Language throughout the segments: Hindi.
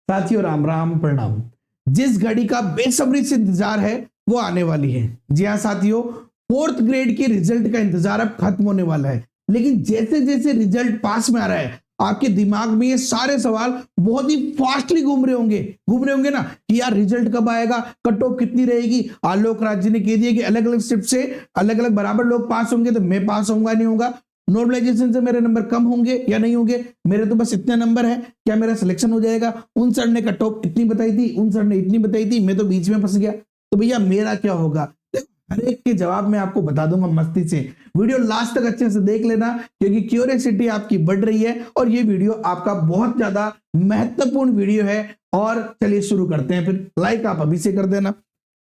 साथियों राम राम प्रणाम। जिस घड़ी का बेसब्री से इंतजार है वो आने वाली है। जी हाँ साथियों, फोर्थ ग्रेड के रिजल्ट का इंतजार अब खत्म होने वाला है। लेकिन जैसे जैसे रिजल्ट पास में आ रहा है, आपके दिमाग में ये सारे सवाल बहुत ही फास्टली घूम रहे होंगे ना कि यार रिजल्ट कब आएगा, कट ऑफ कितनी रहेगी। आलोक राज जी ने कह दिया कि अलग अलग शिफ्ट से अलग अलग बराबर लोग पास होंगे, तो मैं पास होऊंगा नहीं होगा। नॉर्मलाइजेशन से मेरे नंबर कम होंगे या नहीं होंगे, मेरे तो बस इतने नंबर है, क्या मेरा सिलेक्शन हो जाएगा। उन सर ने कट ऑफ इतनी बताई थी, उन सर ने इतनी बताई थी, मैं तो बीच में फंस गया, तो भैया मेरा क्या होगा। हर एक के जवाब मैं आपको बता दूंगा मस्ती से। वीडियो लास्ट तक अच्छे से देख लेना, क्योंकि क्यूरियोसिटी आपकी बढ़ रही है और ये वीडियो आपका बहुत ज्यादा महत्वपूर्ण वीडियो है। और चलिए शुरू करते हैं, फिर लाइक आप अभी से कर देना।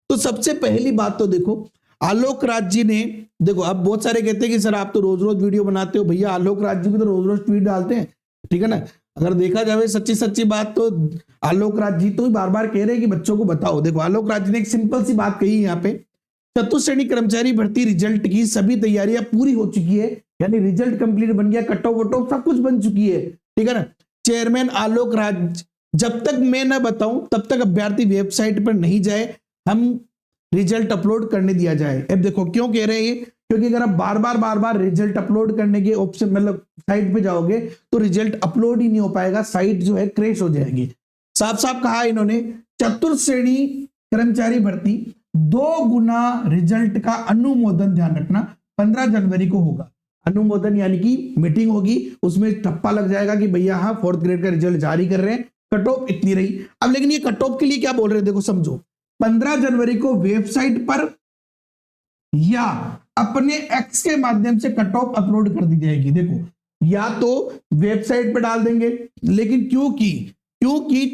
तो सबसे पहली बात तो देखो, आलोक राज जी ने, देखो अब बहुत सारे कहते हैं कि सर आप तो रोज रोज वीडियो बनाते हो। भैया आलोक राज जी भी तो रोज रोज ट्वीट डालते हैं, ठीक है ना। अगर देखा जाए सच्ची सच्ची बात तो आलोक राज जी तो बार बार कह रहे हैं कि बच्चों को बताओ। देखो आलोक राज जी ने एक सिंपल सी बात कही यहाँ पे, चतुश्रेणी कर्मचारी भर्ती रिजल्ट की सभी तैयारियां पूरी हो चुकी है, यानी रिजल्ट कंप्लीट बन गया, कट ऑफ वट ऑफ सब कुछ बन चुकी है, ठीक है ना। चेयरमैन आलोक राज, जब तक मैं ना बताऊं तब तक अभ्यर्थी वेबसाइट पर नहीं जाए, हम रिजल्ट अपलोड करने दिया जाए। अब देखो क्यों कह रहे हैं, क्योंकि अगर आप बार बार रिजल्ट अपलोड करने के ऑप्शन मतलब साइट पे जाओगे तो रिजल्ट अपलोड ही नहीं हो पाएगा, साइट जो है क्रैश हो जाएगी। साफ साफ कहा इन्होंने, चतुर्श्रेणी कर्मचारी भर्ती 2 गुना रिजल्ट का अनुमोदन, ध्यान रखना 15 जनवरी को होगा। अनुमोदन यानी कि मीटिंग होगी, उसमें ठप्पा लग जाएगा कि भैया हाँ फोर्थ ग्रेड का रिजल्ट जारी कर रहे हैं, कट ऑफ इतनी रही। अब लेकिन ये कट ऑफ के लिए क्या बोल रहे हैं, देखो समझो, 15 जनवरी को वेबसाइट पर या अपने एक्स के माध्यम से कट ऑफ अपलोड कर दी जाएगी। देखो या तो वेबसाइट पर डाल देंगे, लेकिन क्योंकि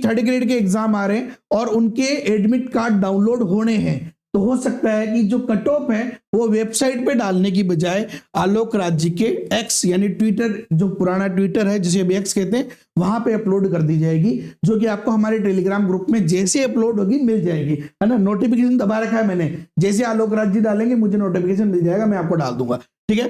थर्ड ग्रेड के एग्जाम आ रहे हैं और उनके एडमिट कार्ड डाउनलोड होने हैं, तो हो सकता है कि जो कट ऑफ है वो वेबसाइट पे डालने की बजाय आलोक राज जी के एक्स यानी ट्विटर, जो पुराना ट्विटर है जिसे अभी एक्स कहते हैं, वहां पे अपलोड कर दी जाएगी, जो कि आपको हमारे टेलीग्राम ग्रुप में जैसे अपलोड होगी मिल जाएगी, है ना। नोटिफिकेशन दबा रखा है मैंने, जैसे आलोक राज जी डालेंगे मुझे नोटिफिकेशन मिल जाएगा, मैं आपको डाल दूंगा, ठीक है।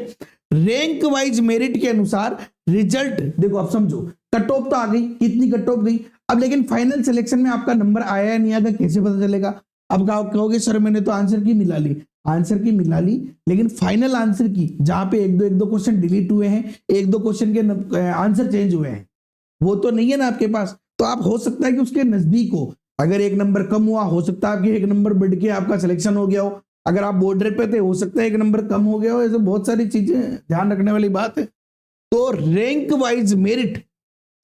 रैंक वाइज मेरिट के अनुसार रिजल्ट, देखो अब समझो, कट ऑफ तो आ गई, कितनी कट ऑफ गई, अब लेकिन फाइनल सिलेक्शन में आपका नंबर आया या नहीं आया कैसे पता चलेगा। अब कहोगे सर मैंने तो आंसर की मिला ली, लेकिन फाइनल आंसर की जहां पे एक दो क्वेश्चन डिलीट हुए हैं, एक दो क्वेश्चन के आंसर चेंज हुए हैं, वो तो नहीं है ना आपके पास। तो आप हो सकता है कि उसके नजदीक हो, अगर एक नंबर कम हुआ हो सकता है कि एक नंबर बढ़ के आपका सिलेक्शन हो गया हो, अगर आप बॉर्डर पे थे हो सकता है एक नंबर कम हो गया हो, ऐसे बहुत सारी चीजें ध्यान रखने वाली बात है। तो रैंक वाइज मेरिट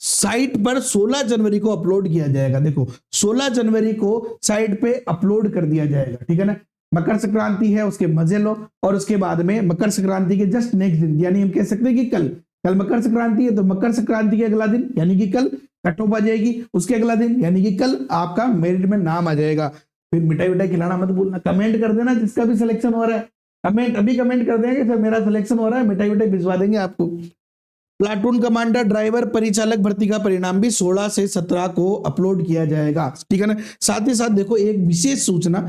साइट पर 16 जनवरी को अपलोड किया जाएगा। देखो 16 जनवरी को साइट पे अपलोड कर दिया जाएगा, ठीक है ना। मकर संक्रांति है, उसके मजे लो, और उसके बाद में मकर संक्रांति के जस्ट नेक्स्ट दिन, यानी हम कह सकते हैं कि कल मकर संक्रांति है, तो मकर संक्रांति के अगला दिन यानी कि कल कट ऑफ आ जाएगी, उसके अगला दिन यानी कि कल आपका मेरिट में नाम आ जाएगा। फिर मिठाई खिलाना मत भूलना, कमेंट कर देना जिसका भी सिलेक्शन हो रहा है, कमेंट कर देंगे सर मेरा सिलेक्शन हो रहा है, मिठाई भिजवा देंगे आपको। प्लाटून कमांडर ड्राइवर परिचालक भर्ती का परिणाम भी 16 से 17 को अपलोड किया जाएगा, ठीक है ना। साथ ही साथ देखो एक विशेष सूचना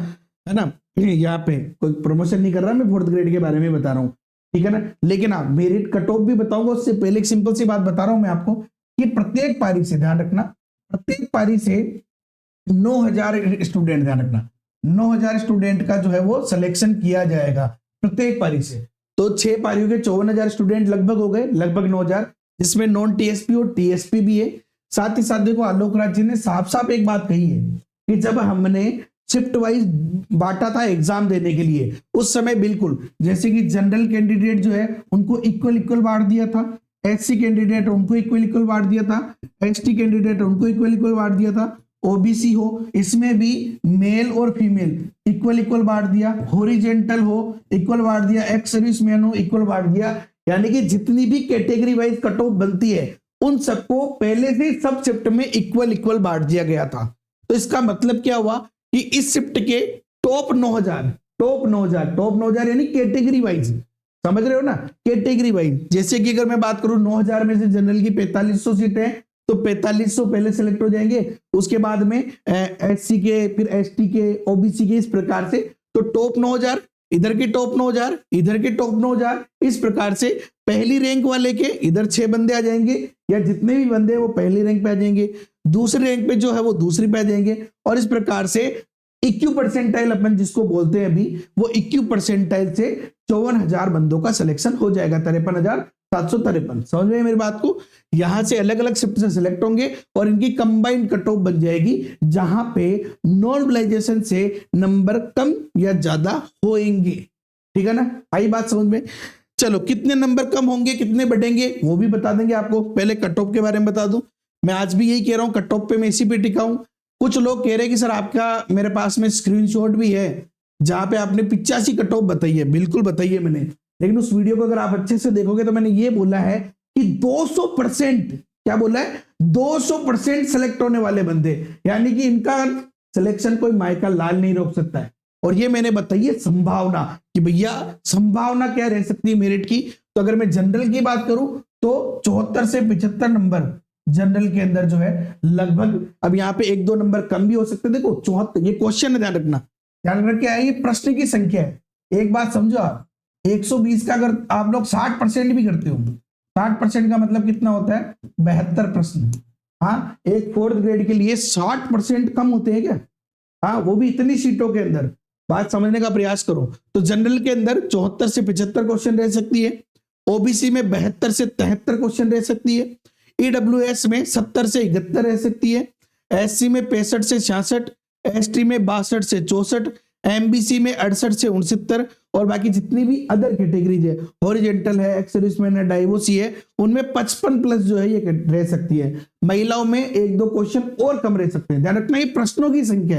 है ना, यहाँ पे कोई प्रमोशन नहीं कर रहा, मैं फोर्थ ग्रेड के बारे में बता रहा हूँ, ठीक है ना। लेकिन आप मेरिट कट ऑफ भी बताऊंगा, उससे पहले एक सिंपल सी बात बता रहा हूं मैं आपको कि प्रत्येक पारी से, ध्यान रखना, प्रत्येक पारी से 9000 स्टूडेंट, ध्यान रखना 9000 स्टूडेंट का जो है वो सिलेक्शन किया जाएगा प्रत्येक पारी से। तो 6 पारियों के 54,000 स्टूडेंट लगभग हो गए, लगभग 9000, जिसमें नॉन टीएसपी और टीएसपी भी है। साथ ही साथ देखो आलोक राज जी ने साफ साफ एक बात कही है कि जब हमने शिफ्ट वाइज बांटा था एग्जाम देने के लिए, उस समय बिल्कुल जैसे कि जनरल कैंडिडेट जो है उनको इक्वल बांट दिया था, एससी कैंडिडेट उनको इक्वल बांट दिया था, एसटी कैंडिडेट उनको इक्वल बांट दिया था, ओबीसी हो इसमें भी मेल और फीमेल इक्वल बांट दिया, हॉरिजेंटल हो इक्वल बांट दिया, एक्स सर्विसमैन हो इक्वल बांट दिया। यानी कि जितनी भी कैटेगरी वाइज कट ऑफ बनती है उन सबको पहले से सब शिफ्ट में इक्वल बांट दिया गया था। तो इसका मतलब क्या हुआ कि इस शिफ्ट के टॉप 9000 यानी कैटेगरी वाइज, समझ रहे हो ना, कैटेगरी वाइज। जैसे कि अगर मैं बात करूं 9000 में से जनरल की 4500 सीटें हैं, तो 4500 पहले सिलेक्ट हो जाएंगे, उसके बाद में एससी के, फिर एसटी के, ओबीसी के, इस प्रकार से। तो टॉप 9000, इधर के टॉप 9000, इधर के टॉप 9000, इस प्रकार से पहली रैंक वाले के इधर 6 बंदे आ जाएंगे, या जितने भी बंदे वो पहली रैंक पे आ जाएंगे। दूसरे रैंक पे जो है वो दूसरी पे देंगे, और इस प्रकार से इक्यू परसेंटाइल अपन जिसको बोलते हैं अभी, वो इक्यू परसेंटाइल से 54,000 बंदों का सिलेक्शन हो जाएगा, 53,753। समझ में मेरी बात को? यहां से अलग अलग शिफ्ट से सिलेक्ट होंगे और इनकी कंबाइंड कट ऑफ बन जाएगी, जहां पे नॉर्मलाइजेशन से नंबर कम या ज्यादा होंगे। ठीक है ना, आई बात समझ में? चलो, कितने नंबर कम होंगे, कितने बढ़ेंगे, वो भी बता देंगे आपको। पहले कट ऑफ के बारे में बता दूं, मैं आज भी यही कह रहा हूं, कट ऑफ पे मैं इसी पे टिका हूं। कुछ लोग कह रहे हैं कि सर आपका, मेरे पास में स्क्रीनशॉट भी है जहां पे आपने 85 कट ऑफ बताई है। बिल्कुल बताई है मैंने, लेकिन उस वीडियो को अगर आप अच्छे से देखोगे तो मैंने ये बोला है कि 200%, क्या बोला है, 200% सेलेक्ट होने वाले बंदे, यानी कि इनका सिलेक्शन कोई माइका लाल नहीं रोक सकता है। और ये मैंने बताई है संभावना, कि भैया संभावना क्या रह सकती है मेरिट की। तो अगर मैं जनरल की बात करूं तो 74 से 75 नंबर जनरल के अंदर जो है लगभग, अब यहाँ पे 1-2 नंबर कम भी हो सकते हैं। देखो 74, ये क्वेश्चन है, ध्यान रखना, ध्यान रख के आए, ये प्रश्न की संख्या है। एक बात समझो आप, 120 का अगर आप लोग 60% भी करते हो, 60% का मतलब कितना होता है, 72 प्रश्न। हाँ, एक 4th ग्रेड के लिए 60% कम होते हैं क्या? हाँ, वो भी इतनी सीटों के अंदर। बात समझने का प्रयास करो। तो जनरल के अंदर 74 से 75 क्वेश्चन रह सकती है, ओबीसी में 72 से 73 क्वेश्चन रह सकती है, ईडब्ल्यूएस में 70 से 71 रह सकती है, एससी में 65 से 66, एसटी में 62 से 64, एमबीसी में 68 से 69, और बाकी जितनी भी अदर कैटेगरीज है, हॉरिजेंटल है, एक्स सर्विसमैन है, डाइवोसी है, उनमें 55 प्लस जो है ये रह सकती है। महिलाओं में 1-2 क्वेश्चन और कम रह सकते हैं। ध्यान रखना, ये प्रश्नों की संख्या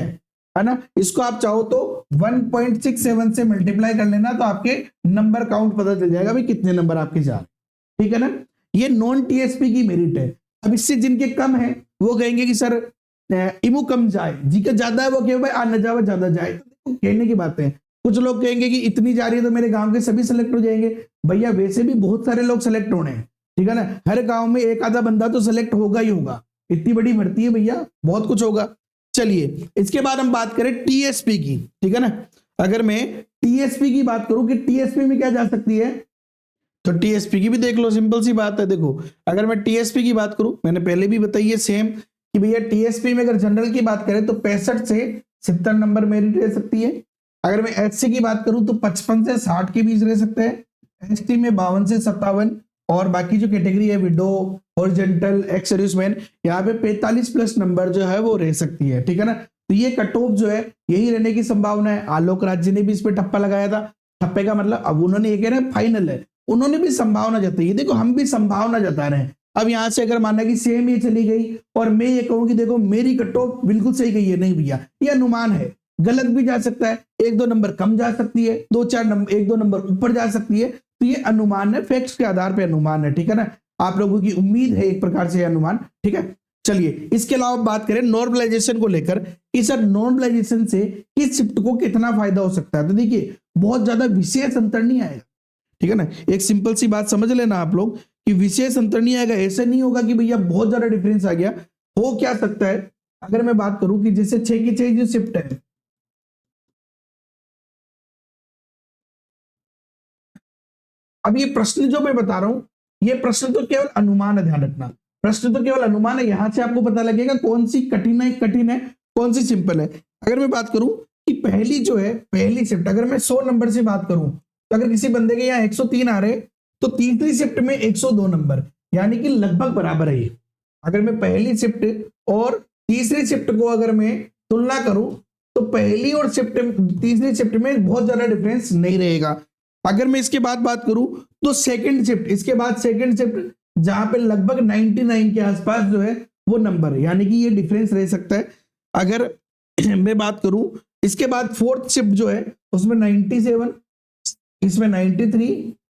है ना। इसको आप चाहो तो 1.67 से मल्टीप्लाई कर लेना, तो आपके नंबर काउंट पता चल जाएगा भाई कितने नंबर आपके जा रहे। ठीक है ना, ये नॉन टीएसपी की मेरिट है। अब इससे जिनके कम है वो कहेंगे कि सर इमू कम जाए, जी का ज्यादा है वो कहे भाई आना जावा ज्यादा जाए। तो कहने की बात है, कुछ लोग कहेंगे कि इतनी जा रही है तो मेरे गांव के सभी सेलेक्ट हो जाएंगे। भैया वैसे भी बहुत सारे लोग सेलेक्ट होने हैं, ठीक है ना, हर गांव में एक आधा बंदा तो सेलेक्ट होगा ही होगा, इतनी बड़ी भर्ती है भैया, बहुत कुछ होगा। चलिए, इसके बाद हम बात करें टीएसपी की। ठीक है ना, अगर मैं टीएसपी की बात करूं कि टीएसपी में क्या जा सकती है, तो टीएसपी की भी देख लो, सिंपल सी बात है। देखो, अगर मैं टीएसपी की बात करूं, मैंने पहले भी बताई है सेम, कि भैया टीएसपी में अगर जनरल की बात करें तो 65 से 70 नंबर मेरिट रह सकती है। अगर मैं एचसी की बात करूं तो 55 से 60 के बीच रह सकते हैं, एसटी में 52 से 57, और बाकी जो कैटेगरी है विडो, हॉरिजॉन्टल, एक्स सर्विसमैन, यहाँ पे 45 प्लस नंबर जो है वो रह सकती है। ठीक है ना, तो ये कट ऑफ जो है यही रहने की संभावना है। आलोक राज्य ने भी इस पे ठप्पा लगाया था। ठप्पे का मतलब अब उन्होंने ये कह रहे हैं फाइनल है, उन्होंने भी संभावना जताई है। देखो हम भी संभावना जता रहे हैं। अब यहां से अगर माना कि सेम ये चली गई और मैं ये कहूं कि देखो मेरी कट ऑफ बिल्कुल सही गई है, नहीं भैया ये अनुमान है, गलत भी जा सकता है, 1-2 नंबर कम जा सकती है, 2-4 नंबर 1-2 नंबर ऊपर जा सकती है। तो ये अनुमान है, फैक्ट्स के आधार पे अनुमान है। ठीक है ना, आप लोगों की उम्मीद है एक प्रकार से अनुमान। ठीक है, चलिए इसके अलावा बात करें नॉर्मलाइजेशन को लेकर कि सर नॉर्मलाइजेशन से किस शिफ्ट को कितना फायदा हो सकता है। तो देखिए बहुत ज्यादा विशेष अंतर नहीं आएगा। ठीक है ना, एक सिंपल सी बात समझ लेना आप लोग कि विशेष अंतर नहीं आएगा। ऐसा नहीं होगा कि भैया बहुत ज्यादा डिफरेंस आ गया। हो क्या सकता है, अगर मैं बात करूं कि जैसे 6 की 6 जो शिफ्ट है, अब ये प्रश्न जो मैं बता रहा हूं, ये प्रश्न तो केवल अनुमान है, ध्यान रखना, प्रश्न तो केवल अनुमान है। यहां से आपको पता लगेगा कौन सी कठिन है, कौन सी सिंपल है। अगर मैं बात करूं कि पहली जो है, पहली शिफ्ट अगर मैं 100 नंबर से बात करूं, तो अगर किसी बंदे के यहाँ 103 आ रहे तो तीसरी शिफ्ट में 102 नंबर, यानी कि लगभग बराबर है ये। अगर मैं पहली शिफ्ट और तीसरी शिफ्ट को अगर मैं तुलना करूं तो पहली और शिफ्ट तीसरी शिफ्ट में बहुत ज्यादा डिफरेंस नहीं रहेगा। अगर मैं इसके बाद बात करूं तो सेकंड शिफ्ट, इसके बाद सेकंड शिफ्ट जहां पे लगभग 99 के आसपास जो है वो नंबर है, यानी कि ये डिफरेंस रह सकता है। अगर मैं बात करूं इसके बाद फोर्थ शिफ्ट जो है उसमें 97, इसमें 93,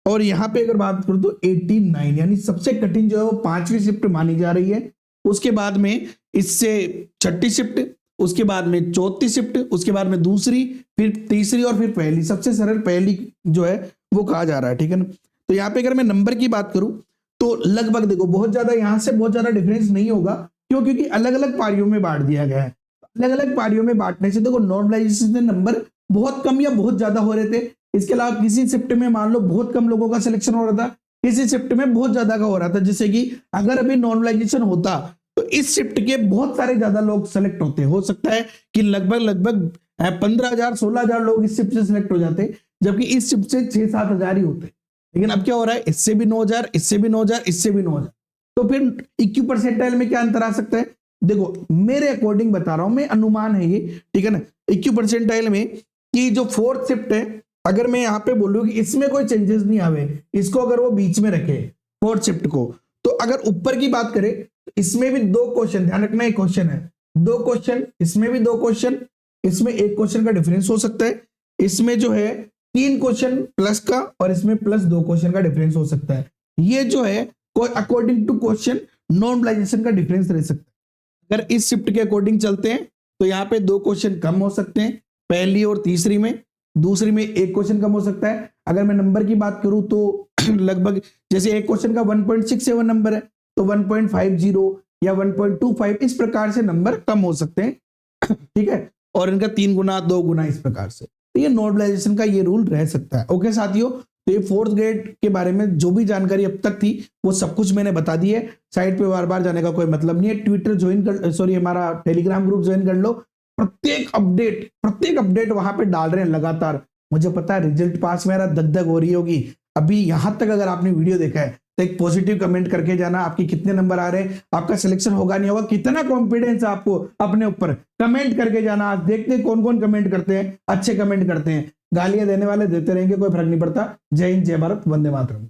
और यहाँ पे अगर बात करूं तो 89, यानी सबसे कठिन जो है वो 5वीं शिफ्ट मानी जा रही है। उसके बाद में इससे 6ठी शिफ्ट, उसके बाद में 4थी शिफ्ट, उसके बाद में दूसरी, फिर तीसरी और फिर पहली। सबसे सरल पहली जो है वो कहा जा रहा है। ठीक है ना, तो यहाँ पे अगर मैं नंबर की बात करूं तो लगभग देखो बहुत ज्यादा यहाँ से बहुत ज्यादा डिफरेंस नहीं होगा। क्यों? क्योंकि अलग अलग पारियों में बांट दिया गया है। अलग अलग पारियों में बांटने से देखो नॉर्मलाइजेशन से नंबर बहुत कम या बहुत ज्यादा हो रहे थे। इसके अलावा किसी शिफ्ट में मान लो बहुत कम लोगों का सिलेक्शन हो रहा था, किसी शिफ्ट में बहुत ज्यादा का हो रहा था। जैसे कि अगर अभी नॉर्मलाइजेशन होता तो इस शिफ्ट के बहुत सारे ज्यादा लोग सेलेक्ट होते हैं, हो सकता है कि लगभग 15,000 16,000 लोग इस शिफ्ट से सिलेक्ट हो जाते हैं, जबकि इस शिफ्ट से 6-7 हजार ही होते हैं। लेकिन अब क्या हो रहा है, इससे भी 9,000, इससे भी 9,000, इससे भी 9,000। तो फिर इक्यू परसेंटाइल में क्या अंतर आ सकता है? देखो मेरे अकॉर्डिंग बता रहा हूं मैं, अनुमान है ये, ठीक है ना। इक्यू परसेंटाइल में कि जो फोर्थ शिफ्ट है, अगर मैं यहाँ पे बोलूं कि इसमें कोई चेंजेस नहीं आवे, इसको अगर वो बीच में रखे फोर्थ शिफ्ट को, तो अगर ऊपर की बात करें तो इसमें भी 2 क्वेश्चन, ध्यान रखना एक क्वेश्चन है, 2 क्वेश्चन, इसमें भी 2 क्वेश्चन, इसमें 1 क्वेश्चन का डिफरेंस हो सकता है, इसमें जो है 3 क्वेश्चन प्लस का और इसमें प्लस 2 क्वेश्चन का डिफरेंस हो सकता है। ये जो है अकॉर्डिंग टू क्वेश्चन नॉर्मलाइजेशन का डिफरेंस रह सकता है। अगर इस शिफ्ट के अकॉर्डिंग चलते हैं तो यहाँ पे 2 क्वेश्चन कम हो सकते हैं, पहली और तीसरी में, दूसरी में 1 क्वेश्चन कम हो सकता है। अगर मैं नंबर की बात करूं तो लगभग जैसे एक क्वेश्चन का 1.67 नंबर है, तो 1.50 या 1.25 इस प्रकार से नंबर कम हो सकते हैं, ठीक है, और इनका 3 गुना 2 गुना इस प्रकार से। तो ये नॉर्मलाइजेशन का ये रूल रह सकता है। ओके साथियों, तो ये फोर्थ ग्रेड के बारे में जो भी जानकारी अब तक थी वो सब कुछ मैंने बता दी है। साइट पे बार बार जाने का कोई मतलब नहीं है। ट्विटर ज्वाइन कर, सॉरी हमारा टेलीग्राम ग्रुप ज्वाइन कर लो। प्रत्येक अपडेट वहां पे डाल रहे हैं लगातार। मुझे पता है रिजल्ट पास मेरा दगदग हो रही होगी। अभी यहां तक अगर आपने वीडियो देखा है तो एक पॉजिटिव कमेंट करके जाना, आपके कितने नंबर आ रहे हैं, आपका सिलेक्शन होगा नहीं होगा, कितना कॉन्फिडेंस है आपको अपने ऊपर, कमेंट करके जाना। आज देखते हैं कौन कौन कमेंट करते हैं, अच्छे कमेंट करते हैं। गालियां देने वाले देते रहेंगे, कोई फर्क नहीं पड़ता। जय हिंद, जय भारत, वंदे मातरम।